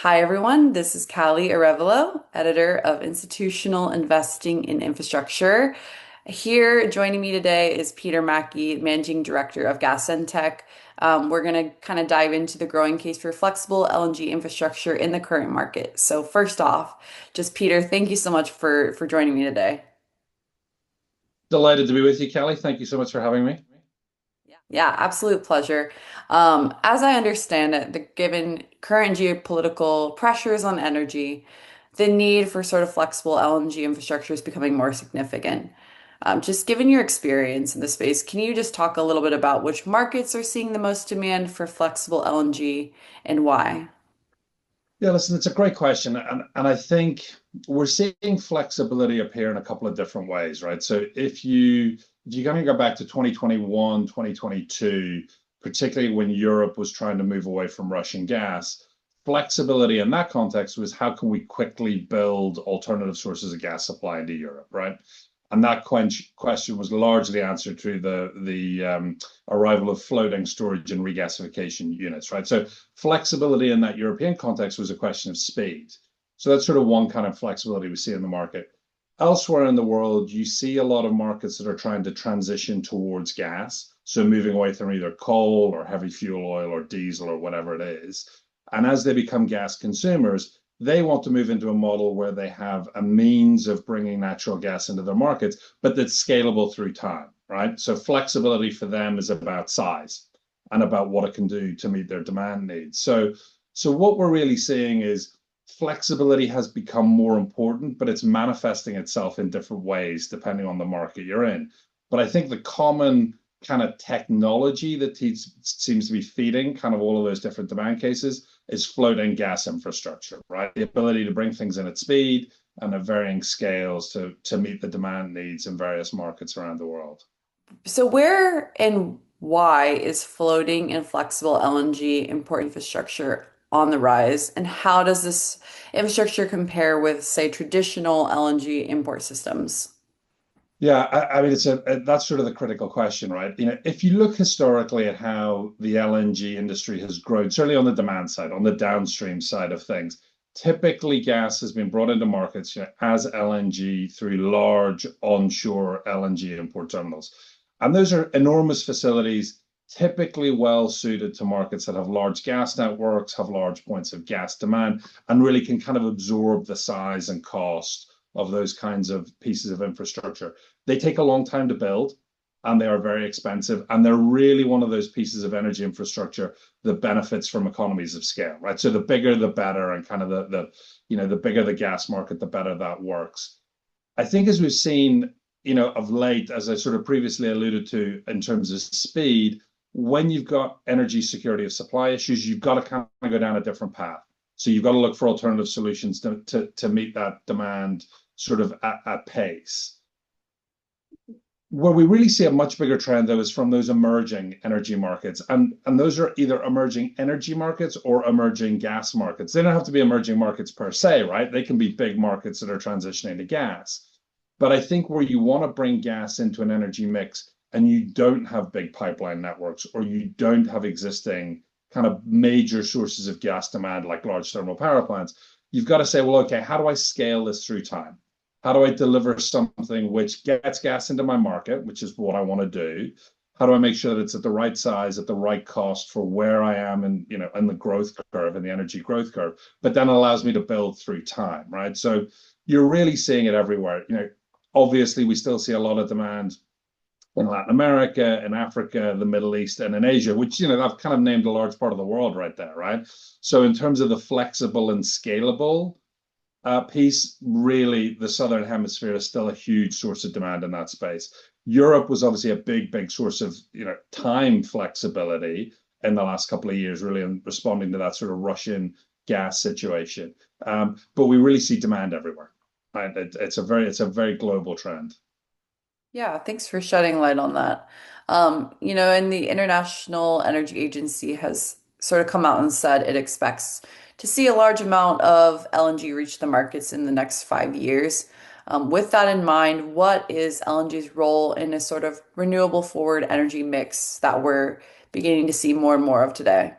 Hi, everyone. This is Kali Arevalo, editor of Institutional Investing in Infrastructure. Here joining me today is Peter Mackey, managing director of GasEntec. We're going to kind of dive into the growing case for flexible LNG infrastructure in the current market. So first off, just Peter, thank you so much for joining me today. Delighted to be with you, Kelly. Thank you so much for having me. Yeah, absolute pleasure. As I understand it, given current geopolitical pressures on energy, the need for sort of flexible LNG infrastructure is becoming more significant. Just given your experience in the space, can you just talk a little bit about which markets are seeing the most demand for flexible LNG and why? Yeah, listen, it's a great question. And I think we're seeing flexibility appear in a couple of different ways, right? So if you kind of go back to 2021, 2022, particularly when Europe was trying to move away from Russian gas, flexibility in that context was how can we quickly build alternative sources of gas supply into Europe, right? And that question was largely answered through the arrival of floating storage and regasification units, right? So flexibility in that European context was a question of speed. So that's sort of one kind of flexibility we see in the market. Elsewhere in the world, you see a lot of markets that are trying to transition towards gas. So moving away from either coal or heavy fuel oil or diesel or whatever it is. And as they become gas consumers, they want to move into a model where they have a means of bringing natural gas into their markets, but that's scalable through time, right? So flexibility for them is about size and about what it can do to meet their demand needs. So what we're really seeing is flexibility has become more important, but it's manifesting itself in different ways depending on the market you're in. But I think the common kind of technology that seems to be feeding kind of all of those different demand cases is floating gas infrastructure, right? The ability to bring things in at speed and at varying scales to meet the demand needs in various markets around the world. So where and why is floating and flexible LNG import infrastructure on the rise? And how does this infrastructure compare with, say, traditional LNG import systems? Yeah, I mean, that's sort of the critical question, right? If you look historically at how the LNG industry has grown, certainly on the demand side, on the downstream side of things, typically gas has been brought into markets, as LNG through large onshore LNG import terminals. And those are enormous facilities, typically well suited to markets that have large gas networks, have large points of gas demand, and really can kind of absorb the size and cost of those kinds of pieces of infrastructure. They take a long time to build and they are very expensive. And they're really one of those pieces of energy infrastructure that benefits from economies of scale, right? So the bigger, the better, and kind of the bigger the gas market, the better that works. I think as we've seen, of late, as I sort of previously alluded to in terms of speed, when you've got energy security of supply issues, you've got to kind of go down a different path. So you've got to look for alternative solutions to meet that demand sort of at pace. Where we really see a much bigger trend, though, is from those emerging energy markets. And those are either emerging energy markets or emerging gas markets. They don't have to be emerging markets per se, right? They can be big markets that are transitioning to gas. But I think where you want to bring gas into an energy mix and you don't have big pipeline networks or you don't have existing kind of major sources of gas demand like large thermal power plants, you've got to say, well, okay, how do I scale this through time? How do I deliver something which gets gas into my market, which is what I want to do? How do I make sure that it's at the right size, at the right cost for where I am in the growth curve, in the energy growth curve, but then allows me to build through time, right? So you're really seeing it everywhere. Obviously, we still see a lot of demand in Latin America, in Africa, the Middle East, and in Asia, which, I've kind of named a large part of the world right there, right? So in terms of the flexible and scalable piece, really, the Southern Hemisphere is still a huge source of demand in that space. Europe was obviously a big, big source of, time flexibility in the last couple of years, really, in responding to that sort of Russian gas situation. But we really see demand everywhere. Right? It's a very global trend. Yeah, thanks for shedding light on that. And the International Energy Agency has sort of come out and said it expects to see a large amount of LNG reach the markets in the next 5 years. With that in mind, what is LNG's role in a sort of renewable forward energy mix that we're beginning to see more and more of today?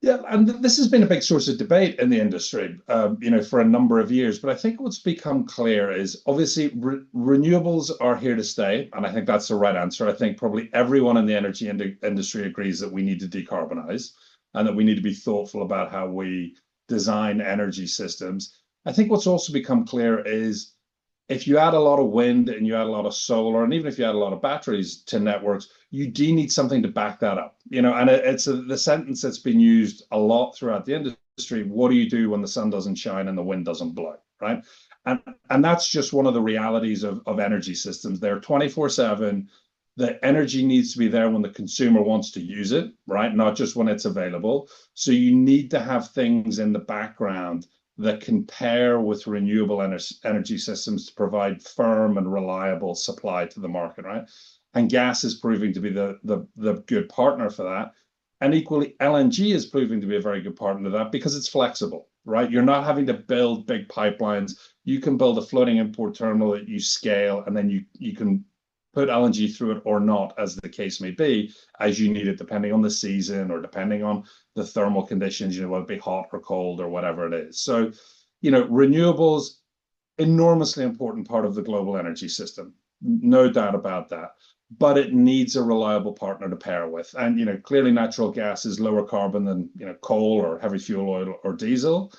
Yeah, and this has been a big source of debate in the industry, for a number of years. But I think what's become clear is obviously renewables are here to stay, and I think that's the right answer. I think probably everyone in the energy industry agrees that we need to decarbonize and that we need to be thoughtful about how we design energy systems. I think what's also become clear is if you add a lot of wind and you add a lot of solar, and even if you add a lot of batteries to networks, you do need something to back that up. And it's the sentence that's been used a lot throughout the industry. What do you do when the sun doesn't shine and the wind doesn't blow, right? And and that's just one of the realities of energy systems. They're 24/7. The energy needs to be there when the consumer wants to use it, right? Not just when it's available. So you need to have things in the background that can pair with renewable energy systems to provide firm and reliable supply to the market, right? And gas is proving to be the good partner for that. And equally, LNG is proving to be a very good partner to that because it's flexible, right? You're not having to build big pipelines. You can build a floating import terminal that you scale, and then you can put LNG through it or not, as the case may be, as you need it, depending on the season or depending on the thermal conditions, whether it be hot or cold or whatever it is. So, renewables, enormously important part of the global energy system, no doubt about that. But it needs a reliable partner to pair with. And, clearly natural gas is lower carbon than, coal or heavy fuel oil or diesel,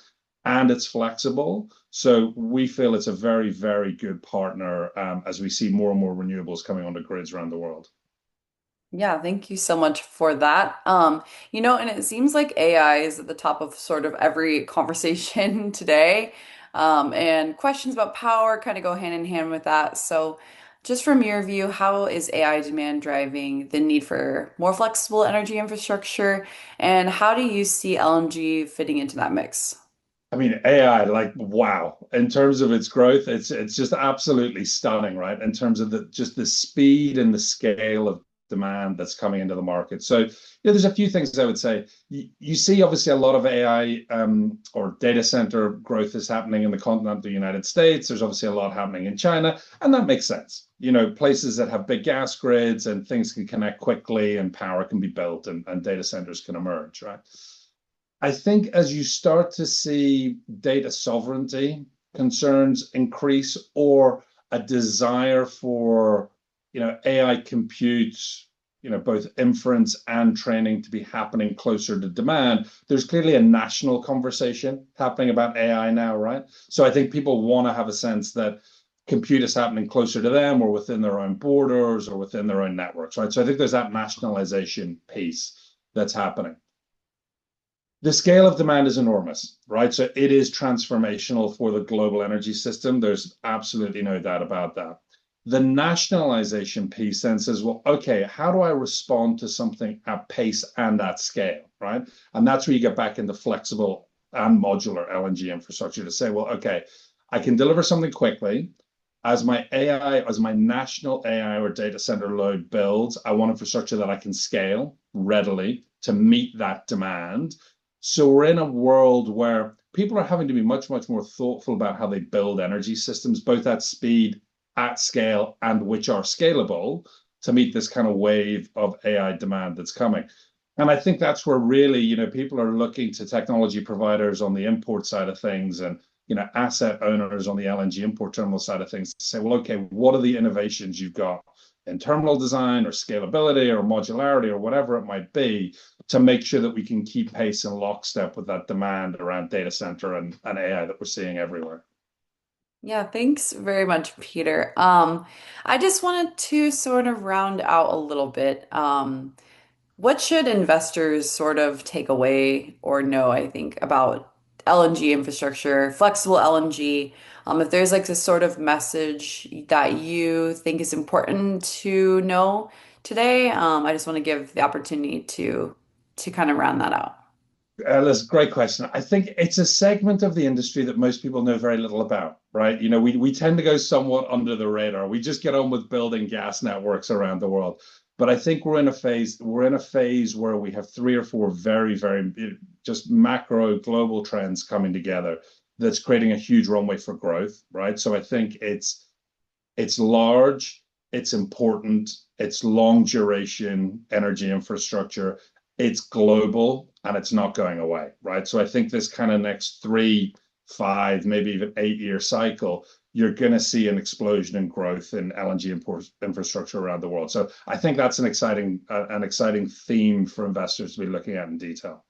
and it's flexible. So we feel it's a very, very good partner as we see more and more renewables coming onto grids around the world. Yeah, thank you so much for that. And it seems like AI is at the top of sort of every conversation today. And questions about power kind of go hand in hand with that. So, just from your view, how is AI demand driving the need for more flexible energy infrastructure? And how do you see LNG fitting into that mix? I mean, AI, like, wow, in terms of its growth, it's just absolutely stunning, right? In terms of the speed and the scale of demand that's coming into the market. So, there's a few things I would say. You see, obviously, a lot of AI or data center growth is happening in the continent of the United States. There's obviously a lot happening in China, and that makes sense. Places that have big gas grids and things can connect quickly and power can be built and data centers can emerge, right? I think as you start to see data sovereignty concerns increase or a desire for, AI compute, both inference and training to be happening closer to demand, there's clearly a national conversation happening about AI now, right? So I think people want to have a sense that compute is happening closer to them or within their own borders or within their own networks, right? So I think there's that nationalization piece that's happening. The scale of demand is enormous, right? So it is transformational for the global energy system. There's absolutely no doubt about that. The nationalization piece then says, well, okay, how do I respond to something at pace and at scale, right? And that's where you get back into flexible and modular LNG infrastructure to say, well, okay, I can deliver something quickly. As my AI, as my national AI or data center load builds, I want infrastructure that I can scale readily to meet that demand. So we're in a world where people are having to be much, much more thoughtful about how they build energy systems, both at speed, at scale, and which are scalable to meet this kind of wave of AI demand that's coming. And I think that's where really, people are looking to technology providers on the import side of things and, asset owners on the LNG import terminal side of things to say, well, okay, what are the innovations you've got in terminal design or scalability or modularity or whatever it might be to make sure that we can keep pace and lockstep with that demand around data center and AI that we're seeing everywhere. Yeah, thanks very much, Peter. I just wanted to sort of round out a little bit. What should investors sort of take away or know, I think, about LNG infrastructure, flexible LNG? If there's like this sort of message that you think is important to know today, I just want to give the opportunity to kind of round that out. That's a great question. I think it's a segment of the industry that most people know very little about, right? We tend to go somewhat under the radar. We just get on with building gas networks around the world. But I think we're in a phase where we have three or four very, very just macro global trends coming together that's creating a huge runway for growth, right? So I think it's large, it's important, it's long duration energy infrastructure, it's global and it's not going away, right? So I think this kind of next 3, 5, maybe even 8 year cycle, you're going to see an explosion in growth in LNG infrastructure around the world. So I think that's an exciting theme for investors to be looking at in detail.